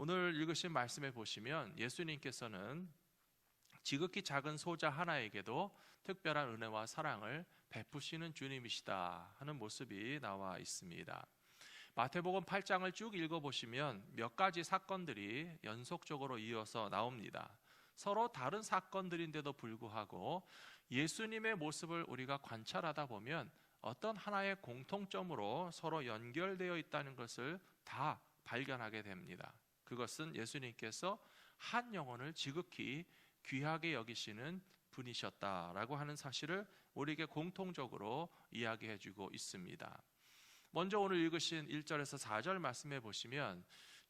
오늘 읽으신 말씀에 보시면 예수님께서는 지극히 작은 소자 하나에게도 특별한 은혜와 사랑을 베푸시는 주님이시다 하는 모습이 나와 있습니다. 마태복음 8장을 쭉 읽어보시면 몇 가지 사건들이 연속적으로 이어서 나옵니다. 서로 다른 사건들인데도 불구하고 예수님의 모습을 우리가 관찰하다 보면 어떤 하나의 공통점으로 서로 연결되어 있다는 것을 다 발견하게 됩니다. 그것은 예수님께서 한 영혼을 지극히 귀하게 여기시는 분이셨다라고 하는 사실을 우리에게 공통적으로 이야기해 주고 있습니다. 먼저 오늘 읽으신 1절에서 4절 말씀해 보시면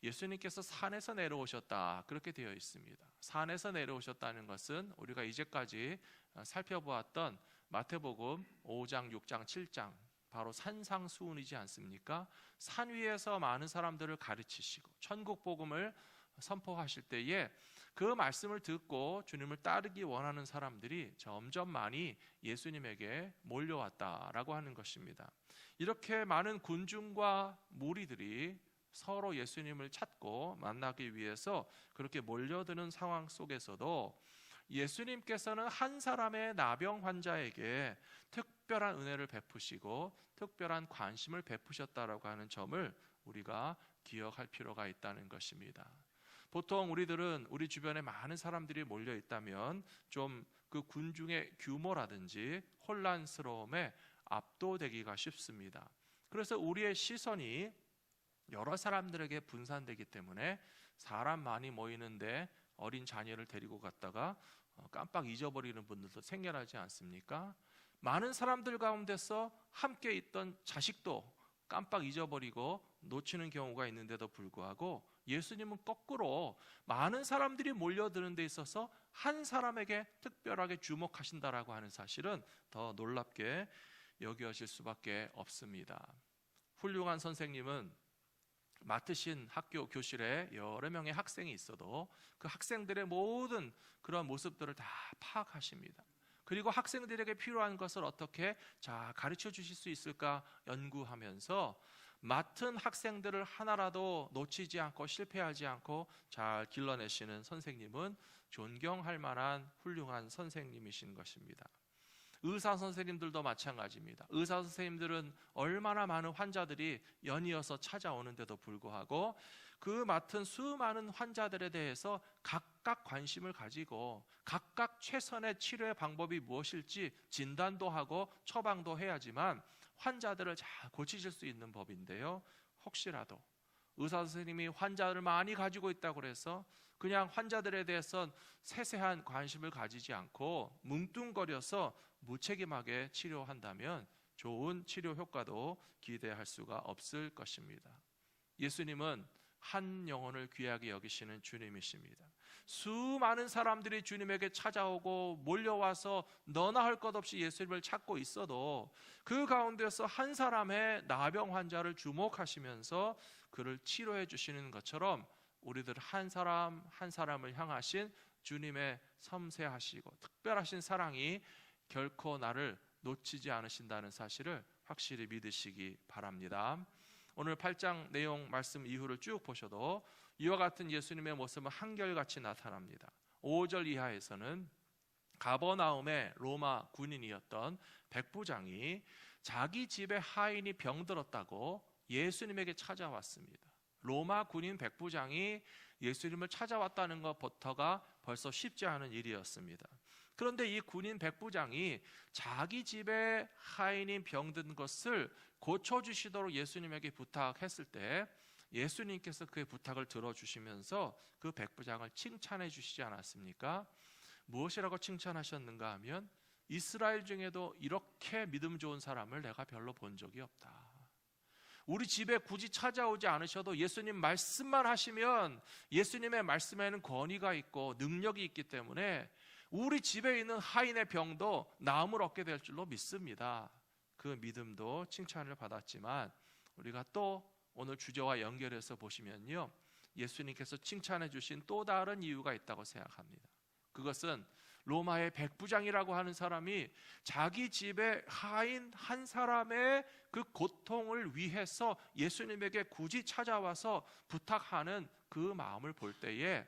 예수님께서 산에서 내려오셨다 그렇게 되어 있습니다. 산에서 내려오셨다는 것은 우리가 이제까지 살펴보았던 마태복음 5장, 6장, 7장 바로 산상수훈이지 않습니까? 산 위에서 많은 사람들을 가르치시고 천국 복음을 선포하실 때에 그 말씀을 듣고 주님을 따르기 원하는 사람들이 점점 많이 예수님에게 몰려왔다라고 하는 것입니다. 이렇게 많은 군중과 무리들이 서로 예수님을 찾고 만나기 위해서 그렇게 몰려드는 상황 속에서도 예수님께서는 한 사람의 나병 환자에게 특별한 은혜를 베푸시고 특별한 관심을 베푸셨다라고 하는 점을 우리가 기억할 필요가 있다는 것입니다. 보통 우리들은 우리 주변에 많은 사람들이 몰려 있다면 좀 그 군중의 규모라든지 혼란스러움에 압도되기가 쉽습니다. 그래서 우리의 시선이 여러 사람들에게 분산되기 때문에 사람 많이 모이는데 어린 자녀를 데리고 갔다가 깜빡 잊어버리는 분들도 생겨나지 않습니까? 많은 사람들 가운데서 함께 있던 자식도 깜빡 잊어버리고 놓치는 경우가 있는데도 불구하고 예수님은 거꾸로 많은 사람들이 몰려드는 데 있어서 한 사람에게 특별하게 주목하신다라고 하는 사실은 더 놀랍게 여겨질 수밖에 없습니다. 훌륭한 선생님은 맡으신 학교 교실에 여러 명의 학생이 있어도 그 학생들의 모든 그런 모습들을 다 파악하십니다. 그리고 학생들에게 필요한 것을 어떻게 가르쳐 주실 수 있을까 연구하면서 맡은 학생들을 하나라도 놓치지 않고 실패하지 않고 잘 길러내시는 선생님은 존경할 만한 훌륭한 선생님이신 것입니다. 의사 선생님들도 마찬가지입니다. 의사 선생님들은 얼마나 많은 환자들이 연이어서 찾아오는데도 불구하고 그 맡은 수많은 환자들에 대해서 각각 관심을 가지고 각각 최선의 치료의 방법이 무엇일지 진단도 하고 처방도 해야지만 환자들을 잘 고치실 수 있는 법인데요. 혹시라도 의사 선생님이 환자를 많이 가지고 있다고 해서 그냥 환자들에 대해서 세세한 관심을 가지지 않고 뭉뚱거려서 무책임하게 치료한다면 좋은 치료 효과도 기대할 수가 없을 것입니다. 예수님은 한 영혼을 귀하게 여기시는 주님이십니다. 수많은 사람들이 주님에게 찾아오고 몰려와서 너나 할 것 없이 예수님을 찾고 있어도 그 가운데서 한 사람의 나병 환자를 주목하시면서 그를 치료해 주시는 것처럼 우리들 한 사람 한 사람을 향하신 주님의 섬세하시고 특별하신 사랑이 결코 나를 놓치지 않으신다는 사실을 확실히 믿으시기 바랍니다. 오늘 8장 내용 말씀 이후를 쭉 보셔도 이와 같은 예수님의 모습은 한결같이 나타납니다. 5절 이하에서는 가버나움의 로마 군인이었던 백부장이 자기 집에 하인이 병들었다고 예수님에게 찾아왔습니다. 로마 군인 백부장이 예수님을 찾아왔다는 것부터가 벌써 쉽지 않은 일이었습니다. 그런데 이 군인 백부장이 자기 집에 하인이 병든 것을 고쳐주시도록 예수님에게 부탁했을 때 예수님께서 그의 부탁을 들어주시면서 그 백부장을 칭찬해 주시지 않았습니까? 무엇이라고 칭찬하셨는가 하면 이스라엘 중에도 이렇게 믿음 좋은 사람을 내가 별로 본 적이 없다. 우리 집에 굳이 찾아오지 않으셔도 예수님 말씀만 하시면 예수님의 말씀에는 권위가 있고 능력이 있기 때문에 우리 집에 있는 하인의 병도 나음을 얻게 될 줄로 믿습니다. 그 믿음도 칭찬을 받았지만 우리가 또 오늘 주제와 연결해서 보시면요, 예수님께서 칭찬해 주신 또 다른 이유가 있다고 생각합니다. 그것은 로마의 백부장이라고 하는 사람이 자기 집의 하인 한 사람의 그 고통을 위해서 예수님에게 굳이 찾아와서 부탁하는 그 마음을 볼 때에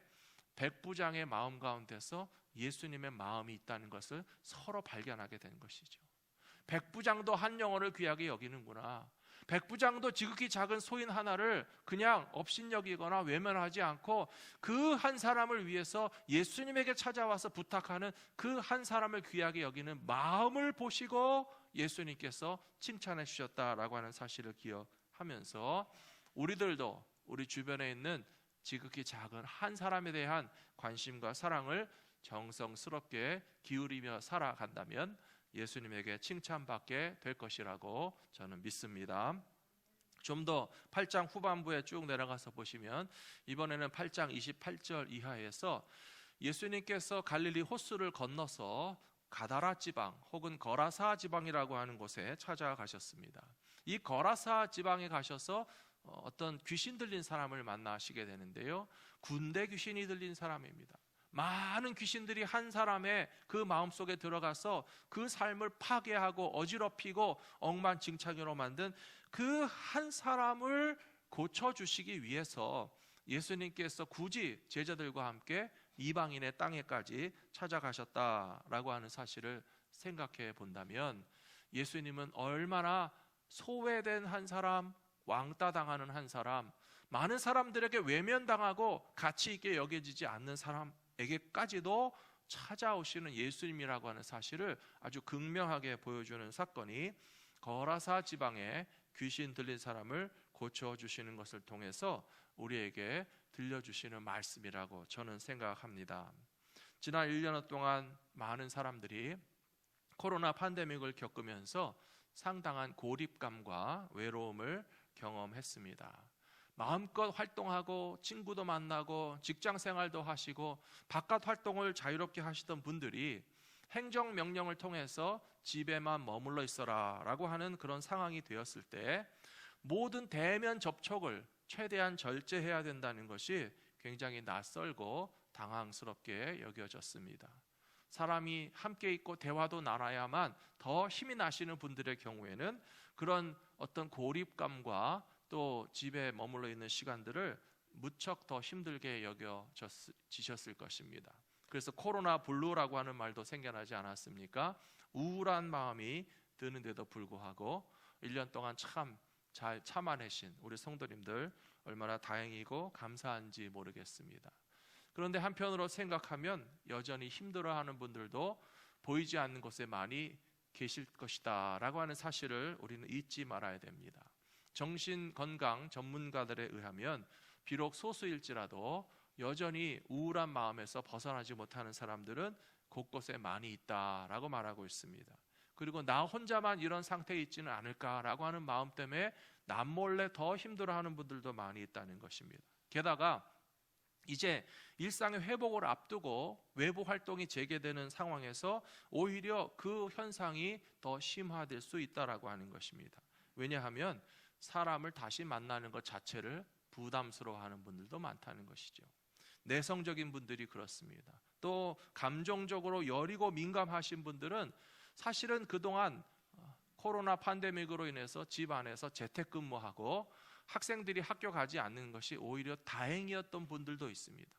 백부장의 마음 가운데서 예수님의 마음이 있다는 것을 서로 발견하게 된 것이죠. 백부장도 한 영혼을 귀하게 여기는구나. 백부장도 지극히 작은 소인 하나를 그냥 업신여기거나 외면하지 않고 그 한 사람을 위해서 예수님에게 찾아와서 부탁하는 그 한 사람을 귀하게 여기는 마음을 보시고 예수님께서 칭찬해 주셨다라고 하는 사실을 기억하면서 우리들도 우리 주변에 있는 지극히 작은 한 사람에 대한 관심과 사랑을 정성스럽게 기울이며 살아간다면 예수님에게 칭찬받게 될 것이라고 저는 믿습니다. 좀 더 8장 후반부에 쭉 내려가서 보시면 이번에는 8장 28절 이하에서 예수님께서 갈릴리 호수를 건너서 가다라 지방 혹은 거라사 지방이라고 하는 곳에 찾아가셨습니다. 이 거라사 지방에 가셔서 어떤 귀신 들린 사람을 만나시게 되는데요, 군대 귀신이 들린 사람입니다. 많은 귀신들이 한 사람의 그 마음속에 들어가서 그 삶을 파괴하고 어지럽히고 억만징창으로 만든 그 한 사람을 고쳐주시기 위해서 예수님께서 굳이 제자들과 함께 이방인의 땅에까지 찾아가셨다라고 하는 사실을 생각해 본다면 예수님은 얼마나 소외된 한 사람, 왕따당하는 한 사람, 많은 사람들에게 외면당하고 가치 있게 여겨지지 않는 사람에게까지도 찾아오시는 예수님이라고 하는 사실을 아주 극명하게 보여주는 사건이 거라사 지방에 귀신 들린 사람을 고쳐주시는 것을 통해서 우리에게 들려주시는 말씀이라고 저는 생각합니다. 지난 1년 동안 많은 사람들이 코로나 팬데믹을 겪으면서 상당한 고립감과 외로움을 경험했습니다. 마음껏 활동하고 친구도 만나고 직장 생활도 하시고 바깥 활동을 자유롭게 하시던 분들이 행정명령을 통해서 집에만 머물러 있어라 라고 하는 그런 상황이 되었을 때 모든 대면 접촉을 최대한 절제해야 된다는 것이 굉장히 낯설고 당황스럽게 여겨졌습니다. 사람이 함께 있고 대화도 나눠야만 더 힘이 나시는 분들의 경우에는 그런 어떤 고립감과 또 집에 머물러 있는 시간들을 무척 더 힘들게 여겨지셨을 것입니다. 그래서 코로나 블루라고 하는 말도 생겨나지 않았습니까? 우울한 마음이 드는데도 불구하고 1년 동안 참 잘 참아내신 우리 성도님들 얼마나 다행이고 감사한지 모르겠습니다. 그런데 한편으로 생각하면 여전히 힘들어하는 분들도 보이지 않는 곳에 많이 계실 것이다 라고 하는 사실을 우리는 잊지 말아야 됩니다. 정신건강 전문가들에 의하면 비록 소수일지라도 여전히 우울한 마음에서 벗어나지 못하는 사람들은 곳곳에 많이 있다라고 말하고 있습니다. 그리고 나 혼자만 이런 상태에 있지는 않을까라고 하는 마음 때문에 남몰래 더 힘들어하는 분들도 많이 있다는 것입니다. 게다가 이제 일상의 회복을 앞두고 외부 활동이 재개되는 상황에서 오히려 그 현상이 더 심화될 수 있다라고 하는 것입니다. 왜냐하면 사람을 다시 만나는 것 자체를 부담스러워하는 분들도 많다는 것이죠. 내성적인 분들이 그렇습니다. 또 감정적으로 여리고 민감하신 분들은 사실은 그동안 코로나 팬데믹으로 인해서 집 안에서 재택근무하고 학생들이 학교 가지 않는 것이 오히려 다행이었던 분들도 있습니다.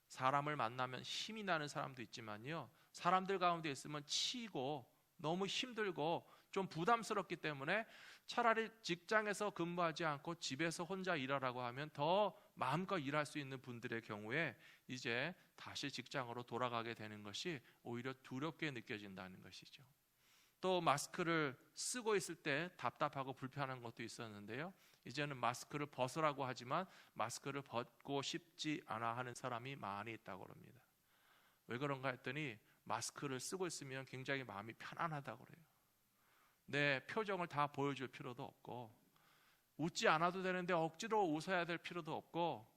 사람을 만나면 힘이 나는 사람도 있지만요, 사람들 가운데 있으면 치이고 너무 힘들고 좀 부담스럽기 때문에 차라리 직장에서 근무하지 않고 집에서 혼자 일하라고 하면 더 마음껏 일할 수 있는 분들의 경우에 이제 다시 직장으로 돌아가게 되는 것이 오히려 두렵게 느껴진다는 것이죠. 또 마스크를 쓰고 있을 때 답답하고 불편한 것도 있었는데요, 이제는 마스크를 벗으라고 하지만 마스크를 벗고 싶지 않아 하는 사람이 많이 있다고 합니다. 왜 그런가 했더니 마스크를 쓰고 있으면 굉장히 마음이 편안하다고 그래요. 내 표정을 다 보여줄 필요도 없고 웃지 않아도 되는데 억지로 웃어야 될 필요도 없고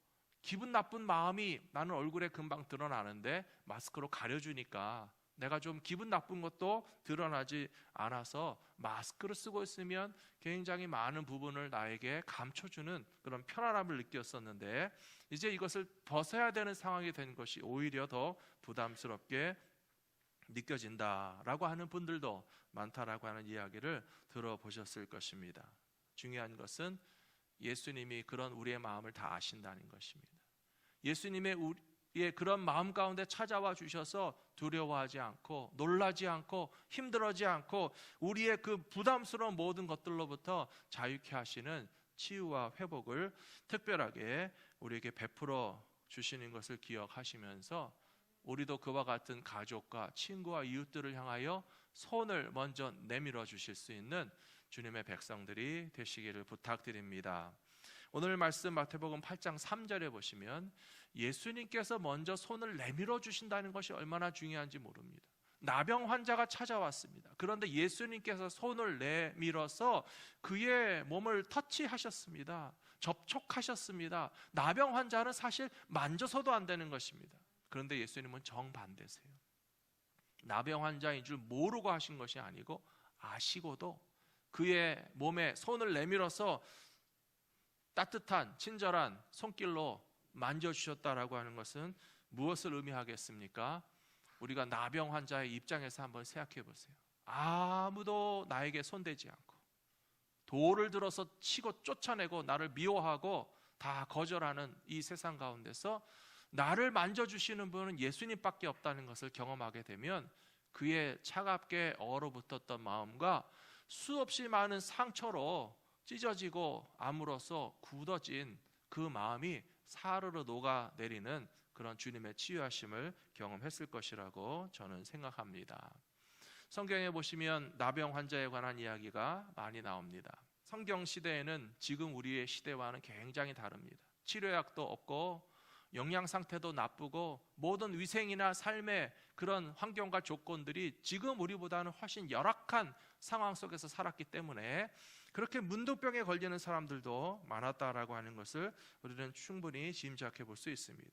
기분 나쁜 마음이 나는 얼굴에 금방 드러나는데 마스크로 가려주니까 내가 좀 기분 나쁜 것도 드러나지 않아서 마스크를 쓰고 있으면 굉장히 많은 부분을 나에게 감춰주는 그런 편안함을 느꼈었는데 이제 이것을 벗어야 되는 상황이 된 것이 오히려 더 부담스럽게 느껴진다라고 하는 분들도 많다라고 하는 이야기를 들어보셨을 것입니다. 중요한 것은 예수님이 그런 우리의 마음을 다 아신다는 것입니다. 예수님의 우리의 그런 마음 가운데 찾아와 주셔서 두려워하지 않고 놀라지 않고 힘들어하지 않고 우리의 그 부담스러운 모든 것들로부터 자유케 하시는 치유와 회복을 특별하게 우리에게 베풀어 주시는 것을 기억하시면서 우리도 그와 같은 가족과 친구와 이웃들을 향하여 손을 먼저 내밀어 주실 수 있는 주님의 백성들이 되시기를 부탁드립니다. 오늘 말씀 마태복음 8장 3절에 보시면 예수님께서 먼저 손을 내밀어 주신다는 것이 얼마나 중요한지 모릅니다. 나병 환자가 찾아왔습니다. 그런데 예수님께서 손을 내밀어서 그의 몸을 터치하셨습니다. 접촉하셨습니다. 나병 환자는 사실 만져서도 안 되는 것입니다. 그런데 예수님은 정반대세요. 나병 환자인 줄 모르고 하신 것이 아니고 아시고도 그의 몸에 손을 내밀어서 따뜻한 친절한 손길로 만져주셨다라고 하는 것은 무엇을 의미하겠습니까? 우리가 나병 환자의 입장에서 한번 생각해 보세요. 아무도 나에게 손대지 않고 돌을 들어서 치고 쫓아내고 나를 미워하고 다 거절하는 이 세상 가운데서 나를 만져주시는 분은 예수님밖에 없다는 것을 경험하게 되면 그의 차갑게 얼어붙었던 마음과 수없이 많은 상처로 찢어지고 암으로써 굳어진 그 마음이 사르르 녹아내리는 그런 주님의 치유하심을 경험했을 것이라고 저는 생각합니다. 성경에 보시면 나병 환자에 관한 이야기가 많이 나옵니다. 성경 시대에는 지금 우리의 시대와는 굉장히 다릅니다. 치료약도 없고 영양 상태도 나쁘고 모든 위생이나 삶의 그런 환경과 조건들이 지금 우리보다는 훨씬 열악한 상황 속에서 살았기 때문에 그렇게 문둥병에 걸리는 사람들도 많았다라고 하는 것을 우리는 충분히 짐작해 볼 수 있습니다.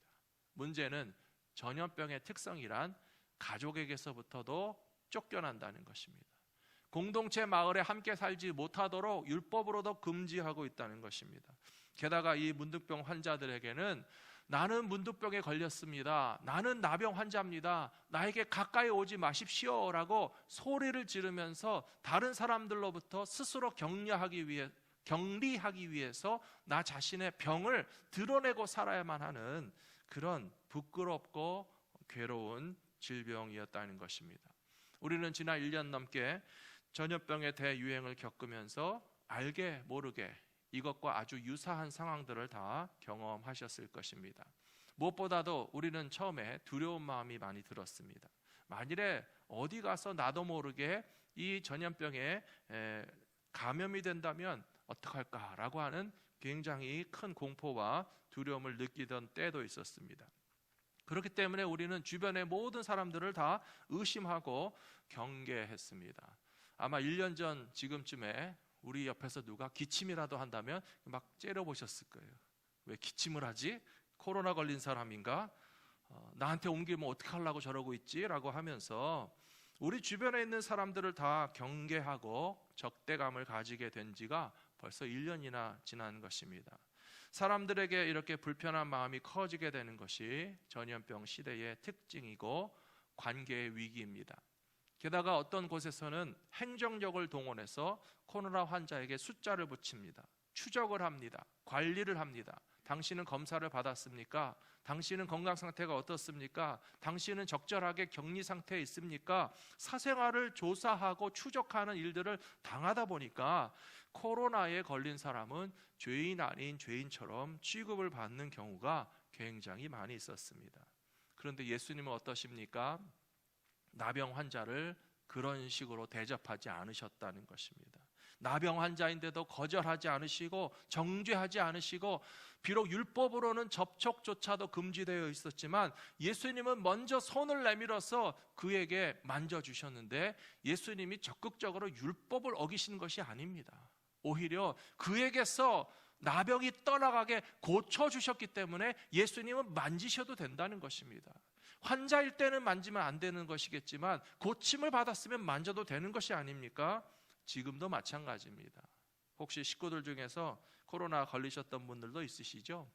문제는 전염병의 특성이란 가족에게서부터도 쫓겨난다는 것입니다. 공동체 마을에 함께 살지 못하도록 율법으로도 금지하고 있다는 것입니다. 게다가 이 문둥병 환자들에게는 나는 문둥병에 걸렸습니다. 나는 나병 환자입니다. 나에게 가까이 오지 마십시오 라고 소리를 지르면서 다른 사람들로부터 스스로 격리하기 위해서 나 자신의 병을 드러내고 살아야만 하는 그런 부끄럽고 괴로운 질병이었다는 것입니다. 우리는 지난 1년 넘게 전염병의 대유행을 겪으면서 알게 모르게 이것과 아주 유사한 상황들을 다 경험하셨을 것입니다. 무엇보다도 우리는 처음에 두려운 마음이 많이 들었습니다. 만일에 어디 가서 나도 모르게 이 전염병에 감염이 된다면 어떡할까라고 하는 굉장히 큰 공포와 두려움을 느끼던 때도 있었습니다. 그렇기 때문에 우리는 주변의 모든 사람들을 다 의심하고 경계했습니다. 아마 1년 전 지금쯤에 우리 옆에서 누가 기침이라도 한다면 막 째려보셨을 거예요. 왜 기침을 하지? 코로나 걸린 사람인가? 나한테 옮기면 어떡하려고 저러고 있지? 라고 하면서 우리 주변에 있는 사람들을 다 경계하고 적대감을 가지게 된 지가 벌써 1년이나 지난 것입니다. 사람들에게 이렇게 불편한 마음이 커지게 되는 것이 전염병 시대의 특징이고 관계의 위기입니다. 게다가 어떤 곳에서는 행정력을 동원해서 코로나 환자에게 숫자를 붙입니다. 추적을 합니다. 관리를 합니다. 당신은 검사를 받았습니까? 당신은 건강 상태가 어떻습니까? 당신은 적절하게 격리 상태에 있습니까? 사생활을 조사하고 추적하는 일들을 당하다 보니까 코로나에 걸린 사람은 죄인 아닌 죄인처럼 취급을 받는 경우가 굉장히 많이 있었습니다. 그런데 예수님은 어떠십니까? 나병 환자를 그런 식으로 대접하지 않으셨다는 것입니다. 나병 환자인데도 거절하지 않으시고 정죄하지 않으시고 비록 율법으로는 접촉조차도 금지되어 있었지만 예수님은 먼저 손을 내밀어서 그에게 만져주셨는데 예수님이 적극적으로 율법을 어기신 것이 아닙니다. 오히려 그에게서 나병이 떠나가게 고쳐주셨기 때문에 예수님은 만지셔도 된다는 것입니다. 환자일 때는 만지면 안 되는 것이겠지만 고침을 받았으면 만져도 되는 것이 아닙니까? 지금도 마찬가지입니다. 혹시 식구들 중에서 코로나 걸리셨던 분들도 있으시죠?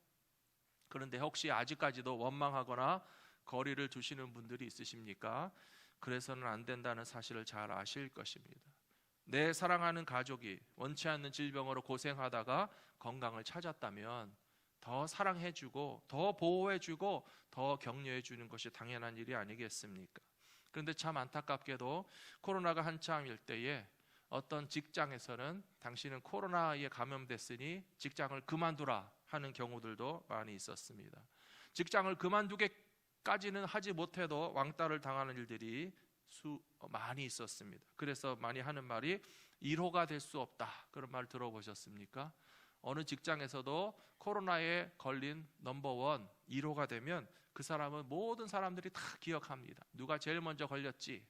그런데 혹시 아직까지도 원망하거나 거리를 두시는 분들이 있으십니까? 그래서는 안 된다는 사실을 잘 아실 것입니다. 내 사랑하는 가족이 원치 않는 질병으로 고생하다가 건강을 찾았다면 더 사랑해주고 더 보호해주고 더 격려해주는 것이 당연한 일이 아니겠습니까? 그런데 참 안타깝게도 코로나가 한창일 때에 어떤 직장에서는 당신은 코로나에 감염됐으니 직장을 그만두라 하는 경우들도 많이 있었습니다. 직장을 그만두기까지는 하지 못해도 왕따를 당하는 일들이 많이 있었습니다. 그래서 많이 하는 말이 1호가 될 수 없다, 그런 말 들어보셨습니까? 어느 직장에서도 코로나에 걸린 넘버원 1호가 되면 그 사람은 모든 사람들이 다 기억합니다. 누가 제일 먼저 걸렸지.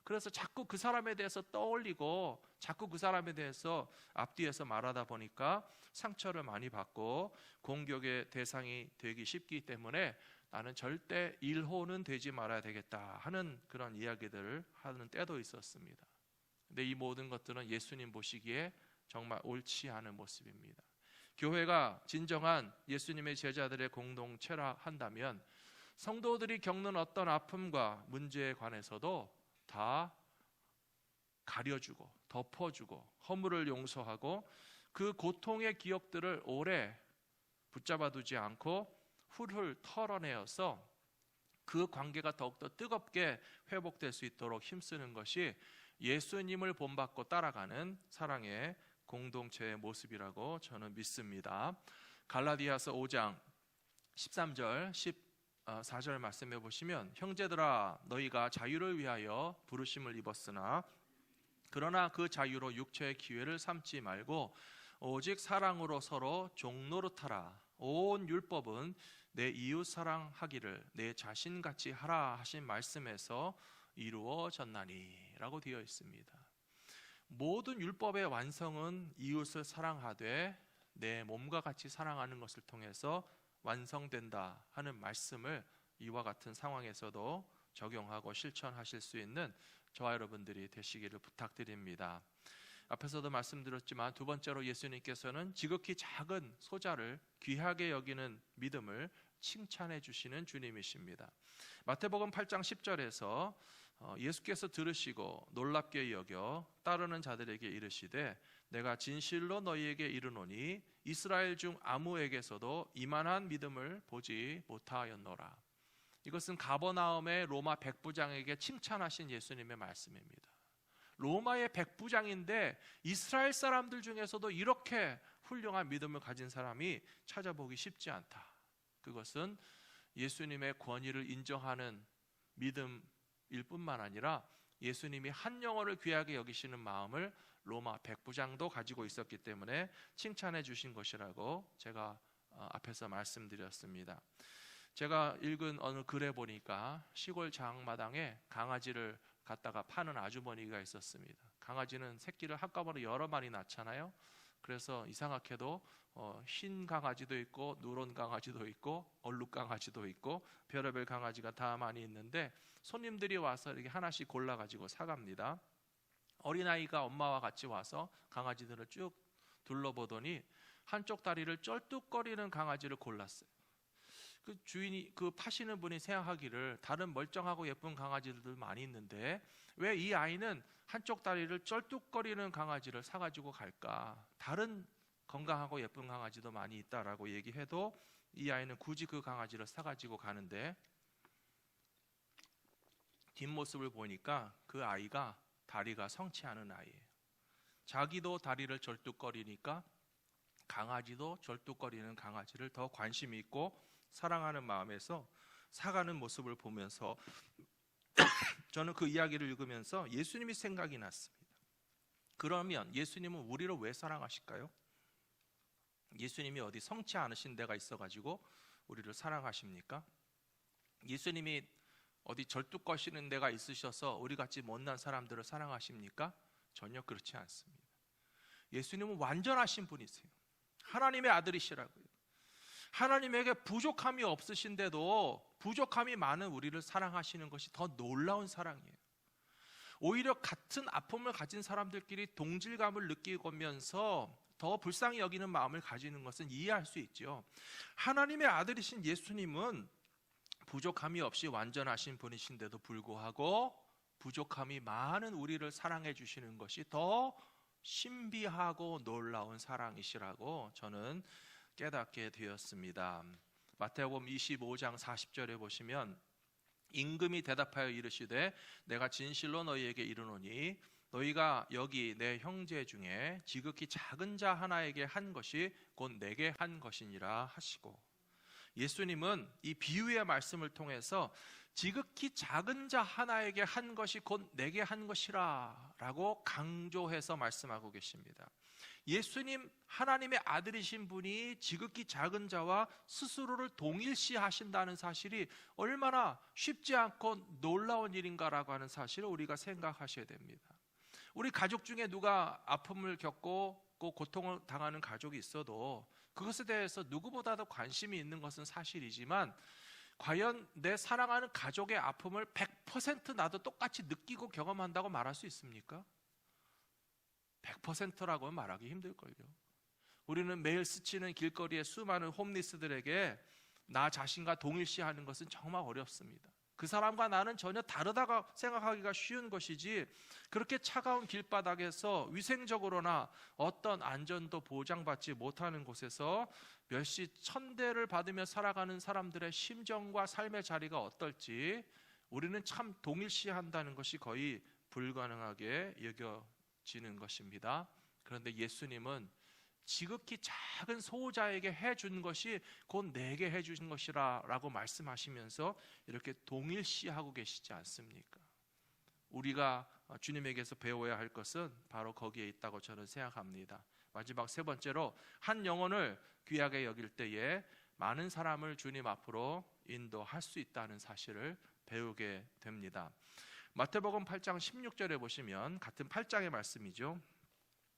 그래서 자꾸 그 사람에 대해서 떠올리고 자꾸 그 사람에 대해서 앞뒤에서 말하다 보니까 상처를 많이 받고 공격의 대상이 되기 쉽기 때문에 나는 절대 1호는 되지 말아야 되겠다 하는 그런 이야기들을 하는 때도 있었습니다. 근데 이 모든 것들은 예수님 보시기에 정말 옳지 않은 모습입니다. 교회가 진정한 예수님의 제자들의 공동체라 한다면 성도들이 겪는 어떤 아픔과 문제에 관해서도 다 가려주고 덮어주고 허물을 용서하고 그 고통의 기억들을 오래 붙잡아 두지 않고 훌훌 털어내어서 그 관계가 더욱더 뜨겁게 회복될 수 있도록 힘쓰는 것이 예수님을 본받고 따라가는 사랑의 공동체의 모습이라고 저는 믿습니다. 갈라디아서 5장 13절 14절 말씀해 보시면 형제들아 너희가 자유를 위하여 부르심을 입었으나 그러나 그 자유로 육체의 기회를 삼지 말고 오직 사랑으로 서로 종노릇하라. 온 율법은 내 이웃 사랑하기를 내 자신같이 하라 하신 말씀에서 이루어졌나니 라고 되어 있습니다. 모든 율법의 완성은 이웃을 사랑하되 내 몸과 같이 사랑하는 것을 통해서 완성된다 하는 말씀을 이와 같은 상황에서도 적용하고 실천하실 수 있는 저와 여러분들이 되시기를 부탁드립니다. 앞에서도 말씀드렸지만 두 번째로 예수님께서는 지극히 작은 소자를 귀하게 여기는 믿음을 칭찬해 주시는 주님이십니다. 마태복음 8장 10절에서 예수께서 들으시고 놀랍게 여겨 따르는 자들에게 이르시되 내가 진실로 너희에게 이르노니 이스라엘 중 아무에게서도 이만한 믿음을 보지 못하였노라. 이것은 가버나움의 로마 백부장에게 칭찬하신 예수님의 말씀입니다. 로마의 백부장인데 이스라엘 사람들 중에서도 이렇게 훌륭한 믿음을 가진 사람이 찾아보기 쉽지 않다. 그것은 예수님의 권위를 인정하는 믿음일 뿐만 아니라 예수님이 한 영혼을 귀하게 여기시는 마음을 로마 백부장도 가지고 있었기 때문에 칭찬해 주신 것이라고 제가 앞에서 말씀드렸습니다. 제가 읽은 어느 글에 보니까 시골 장마당에 강아지를 갖다가 파는 아주머니가 있었습니다. 강아지는 새끼를 한꺼번에 여러 마리 낳잖아요. 그래서 이상하게도 흰 강아지도 있고 누런 강아지도 있고 얼룩 강아지도 있고 별의별 강아지가 다 많이 있는데 손님들이 와서 이렇게 하나씩 골라가지고 사갑니다. 어린아이가 엄마와 같이 와서 강아지들을 쭉 둘러보더니 한쪽 다리를 쩔뚝거리는 강아지를 골랐어요. 그 주인이, 그 파시는 분이 생각하기를 다른 멀쩡하고 예쁜 강아지들도 많이 있는데 왜 이 아이는 한쪽 다리를 쩔뚝거리는 강아지를 사가지고 갈까? 다른 건강하고 예쁜 강아지도 많이 있다라고 얘기해도 이 아이는 굳이 그 강아지를 사가지고 가는데 뒷모습을 보니까 그 아이가 다리가 성치 않은 아이예요. 자기도 다리를 절뚝거리니까 강아지도 절뚝거리는 강아지를 더 관심이 있고 사랑하는 마음에서 사가는 모습을 보면서 저는 그 이야기를 읽으면서 예수님이 생각이 났습니다. 그러면 예수님은 우리를 왜 사랑하실까요? 예수님이 어디 성치 않으신 데가 있어가지고 우리를 사랑하십니까? 예수님이 어디 절뚝거리는 데가 있으셔서 우리같이 못난 사람들을 사랑하십니까? 전혀 그렇지 않습니다. 예수님은 완전하신 분이세요. 하나님의 아들이시라고요. 하나님에게 부족함이 없으신데도 부족함이 많은 우리를 사랑하시는 것이 더 놀라운 사랑이에요. 오히려 같은 아픔을 가진 사람들끼리 동질감을 느끼면서 더 불쌍히 여기는 마음을 가지는 것은 이해할 수 있죠. 하나님의 아들이신 예수님은 부족함이 없이 완전하신 분이신데도 불구하고 부족함이 많은 우리를 사랑해 주시는 것이 더 신비하고 놀라운 사랑이시라고 저는 깨닫게 되었습니다. 마태복음 25장 40절에 보시면 임금이 대답하여 이르시되 내가 진실로 너희에게 이르노니 너희가 여기 내 형제 중에 지극히 작은 자 하나에게 한 것이 곧 내게 한 것이니라 하시고, 예수님은 이 비유의 말씀을 통해서 지극히 작은 자 하나에게 한 것이 곧 내게 한 것이라 라고 강조해서 말씀하고 계십니다. 예수님 하나님의 아들이신 분이 지극히 작은 자와 스스로를 동일시 하신다는 사실이 얼마나 쉽지 않고 놀라운 일인가라고 하는 사실을 우리가 생각하셔야 됩니다. 우리 가족 중에 누가 아픔을 겪고 고통을 당하는 가족이 있어도 그것에 대해서 누구보다도 관심이 있는 것은 사실이지만, 과연 내 사랑하는 가족의 아픔을 100% 나도 똑같이 느끼고 경험한다고 말할 수 있습니까? 100%라고 말하기 힘들걸요. 우리는 매일 스치는 길거리의 수많은 홈리스들에게 나 자신과 동일시하는 것은 정말 어렵습니다. 그 사람과 나는 전혀 다르다고 생각하기가 쉬운 것이지, 그렇게 차가운 길바닥에서 위생적으로나 어떤 안전도 보장받지 못하는 곳에서 몇시 천대를 받으며 살아가는 사람들의 심정과 삶의 자리가 어떨지 우리는 참 동일시한다는 것이 거의 불가능하게 여겨지는 것입니다. 그런데 예수님은 지극히 작은 소자에게 해준 것이 곧 내게 해주신 것이라 라고 말씀하시면서 이렇게 동일시하고 계시지 않습니까? 우리가 주님에게서 배워야 할 것은 바로 거기에 있다고 저는 생각합니다. 마지막 세 번째로, 한 영혼을 귀하게 여길 때에 많은 사람을 주님 앞으로 인도할 수 있다는 사실을 배우게 됩니다. 마태복음 8장 16절에 보시면 같은 8장의 말씀이죠.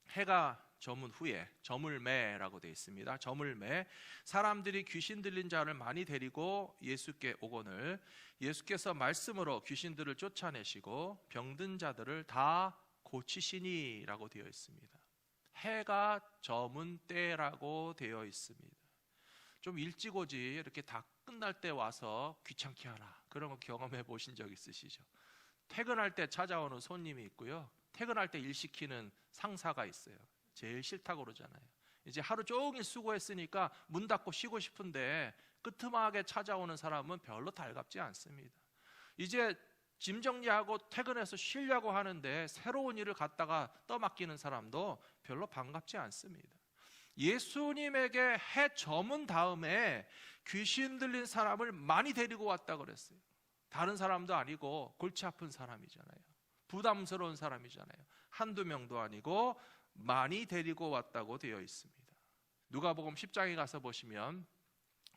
해가 저문 후에, 저물매라고 되어 있습니다. 저물매, 사람들이 귀신 들린 자를 많이 데리고 예수께 오거늘 예수께서 말씀으로 귀신들을 쫓아내시고 병든 자들을 다 고치시니 라고 되어 있습니다. 해가 저문 때라고 되어 있습니다. 좀 일찍 오지 이렇게 다 끝날 때 와서 귀찮게 하라, 그런 거 경험해 보신 적 있으시죠? 퇴근할 때 찾아오는 손님이 있고요, 퇴근할 때 일 시키는 상사가 있어요. 제일 싫다고 그러잖아요. 이제 하루 종일 수고했으니까 문 닫고 쉬고 싶은데 끄트머하게 찾아오는 사람은 별로 달갑지 않습니다. 이제 짐 정리하고 퇴근해서 쉬려고 하는데 새로운 일을 갖다가 떠맡기는 사람도 별로 반갑지 않습니다. 예수님에게 해 저문 다음에 귀신 들린 사람을 많이 데리고 왔다 그랬어요. 다른 사람도 아니고 골치 아픈 사람이잖아요. 부담스러운 사람이잖아요. 한두 명도 아니고 많이 데리고 왔다고 되어 있습니다. 누가복음 10장에 가서 보시면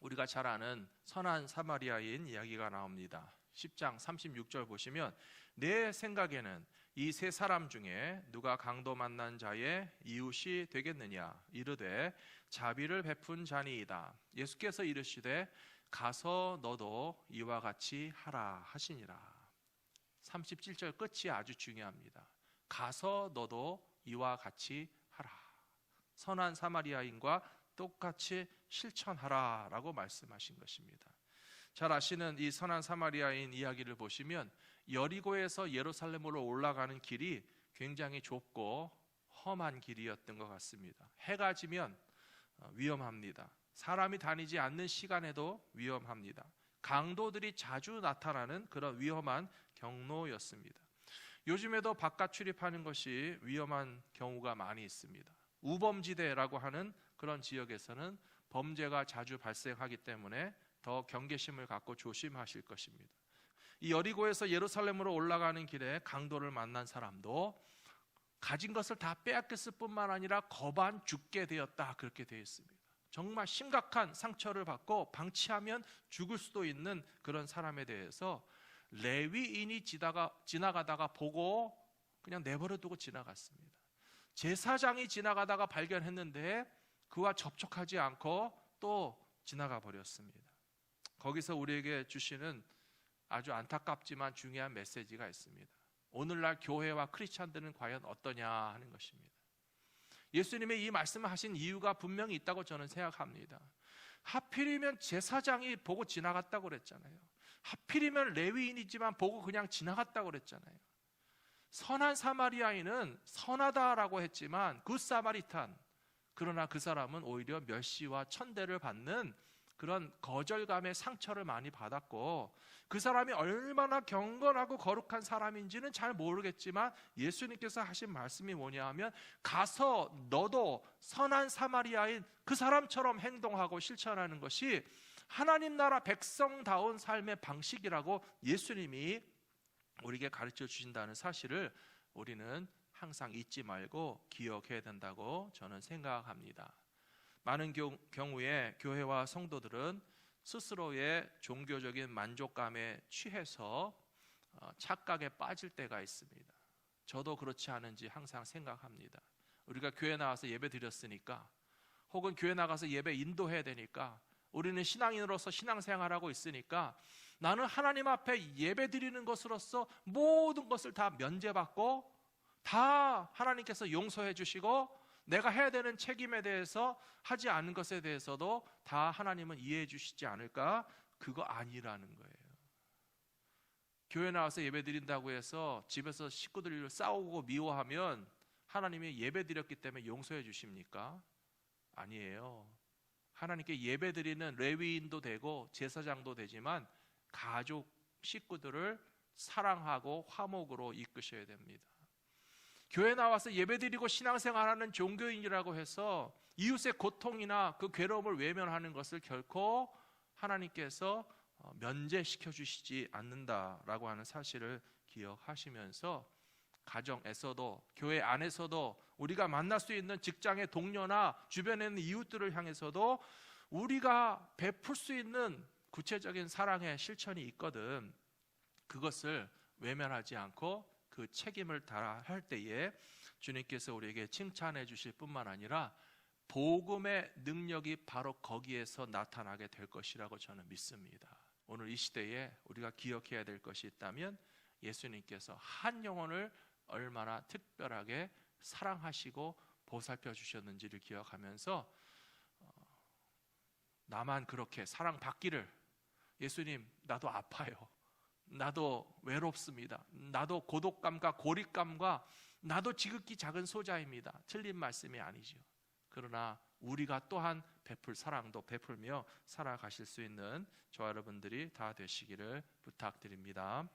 우리가 잘 아는 선한 사마리아인 이야기가 나옵니다. 10장 36절 보시면 내 생각에는 이 세 사람 중에 누가 강도 만난 자의 이웃이 되겠느냐, 이르되 자비를 베푼 자니이다. 예수께서 이르시되 가서 너도 이와 같이 하라 하시니라. 37절 끝이 아주 중요합니다. 가서 너도 이와 같이 하라. 선한 사마리아인과 똑같이 실천하라 라고 말씀하신 것입니다. 잘 아시는 이 선한 사마리아인 이야기를 보시면 여리고에서 예루살렘으로 올라가는 길이 굉장히 좁고 험한 길이었던 것 같습니다. 해가 지면 위험합니다. 사람이 다니지 않는 시간에도 위험합니다. 강도들이 자주 나타나는 그런 위험한 경로였습니다. 요즘에도 바깥 출입하는 것이 위험한 경우가 많이 있습니다. 우범지대라고 하는 그런 지역에서는 범죄가 자주 발생하기 때문에 더 경계심을 갖고 조심하실 것입니다. 이 여리고에서 예루살렘으로 올라가는 길에 강도를 만난 사람도 가진 것을 다 빼앗겼을 뿐만 아니라 거반 죽게 되었다, 그렇게 되어 있습니다. 정말 심각한 상처를 받고 방치하면 죽을 수도 있는 그런 사람에 대해서 레위인이 지나가다가 보고 그냥 내버려 두고 지나갔습니다. 제사장이 지나가다가 발견했는데 그와 접촉하지 않고 또 지나가 버렸습니다. 거기서 우리에게 주시는 아주 안타깝지만 중요한 메시지가 있습니다. 오늘날 교회와 크리스찬들은 과연 어떠냐 하는 것입니다. 예수님의 이 말씀을 하신 이유가 분명히 있다고 저는 생각합니다. 하필이면 제사장이 보고 지나갔다고 그랬잖아요. 하필이면 레위인이지만 보고 그냥 지나갔다고 그랬잖아요. 선한 사마리아인은 선하다라고 했지만 굿 사마리탄, 그러나 그 사람은 오히려 멸시와 천대를 받는 그런 거절감의 상처를 많이 받았고, 그 사람이 얼마나 경건하고 거룩한 사람인지는 잘 모르겠지만 예수님께서 하신 말씀이 뭐냐 하면, 가서 너도 선한 사마리아인 그 사람처럼 행동하고 실천하는 것이 하나님 나라 백성다운 삶의 방식이라고 예수님이 우리에게 가르쳐 주신다는 사실을 우리는 항상 잊지 말고 기억해야 된다고 저는 생각합니다. 많은 경우에 교회와 성도들은 스스로의 종교적인 만족감에 취해서 착각에 빠질 때가 있습니다. 저도 그렇지 않은지 항상 생각합니다. 우리가 교회 나와서 예배 드렸으니까, 혹은 교회 나가서 예배 인도해야 되니까, 우리는 신앙인으로서 신앙생활하고 있으니까 나는 하나님 앞에 예배 드리는 것으로서 모든 것을 다 면제받고 다 하나님께서 용서해 주시고, 내가 해야 되는 책임에 대해서 하지 않은 것에 대해서도 다 하나님은 이해해 주시지 않을까? 그거 아니라는 거예요. 교회 나와서 예배 드린다고 해서 집에서 식구들 싸우고 미워하면 하나님이 예배 드렸기 때문에 용서해 주십니까? 아니에요. 하나님께 예배 드리는 레위인도 되고 제사장도 되지만 가족, 식구들을 사랑하고 화목으로 이끄셔야 됩니다. 교회 나와서 예배드리고 신앙생활하는 종교인이라고 해서 이웃의 고통이나 그 괴로움을 외면하는 것을 결코 하나님께서 면제시켜 주시지 않는다라고 하는 사실을 기억하시면서, 가정에서도 교회 안에서도 우리가 만날 수 있는 직장의 동료나 주변에 있는 이웃들을 향해서도 우리가 베풀 수 있는 구체적인 사랑의 실천이 있거든. 그것을 외면하지 않고 그 책임을 다할 때에 주님께서 우리에게 칭찬해 주실 뿐만 아니라 복음의 능력이 바로 거기에서 나타나게 될 것이라고 저는 믿습니다. 오늘 이 시대에 우리가 기억해야 될 것이 있다면, 예수님께서 한 영혼을 얼마나 특별하게 사랑하시고 보살펴 주셨는지를 기억하면서 나만 그렇게 사랑받기를, 예수님 나도 아파요, 나도 외롭습니다, 나도 고독감과 고립감과 나도 지극히 작은 소자입니다. 틀린 말씀이 아니죠. 그러나 우리가 또한 베풀 사랑도 베풀며 살아가실 수 있는 저와 여러분들이 다 되시기를 부탁드립니다.